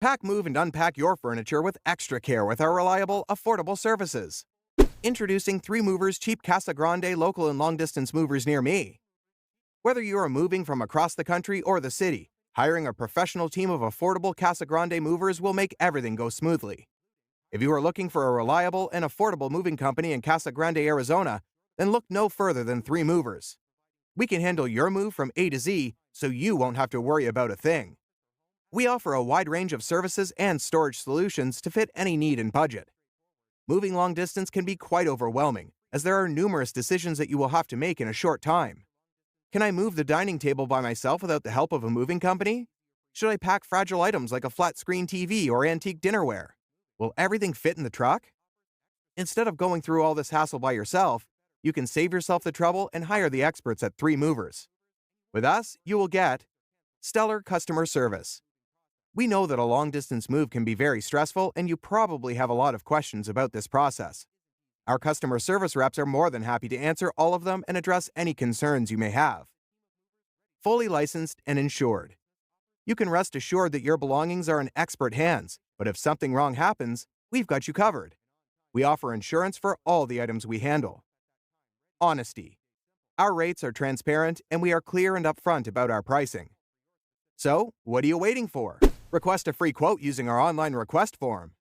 Pack, move, and unpack your furniture with extra care with our reliable, affordable services. Introducing 3 Movers Cheap Casa Grande local and long-distance movers near me. Whether you are moving from across the country or the city, hiring a professional team of affordable Casa Grande movers will make everything go smoothly. If you are looking for a reliable and affordable moving company in Casa Grande, Arizona, then look no further than 3 Movers. We can handle your move from A to Z so you won't have to worry about a thing. We offer a wide range of services and storage solutions to fit any need and budget. Moving long distance can be quite overwhelming, as there are numerous decisions that you will have to make in a short time. Can I move the dining table by myself without the help of a moving company? Should I pack fragile items like a flat-screen TV or antique dinnerware? Will everything fit in the truck? Instead of going through all this hassle by yourself, you can save yourself the trouble and hire the experts at 3 Movers. With us, you will get stellar customer service. We know that a long-distance move can be very stressful, and you probably have a lot of questions about this process. Our customer service reps are more than happy to answer all of them and address any concerns you may have. Fully licensed and insured. You can rest assured that your belongings are in expert hands, but if something wrong happens, we've got you covered. We offer insurance for all the items we handle. Honesty. Our rates are transparent, and we are clear and upfront about our pricing. So, what are you waiting for? Request a free quote using our online request form.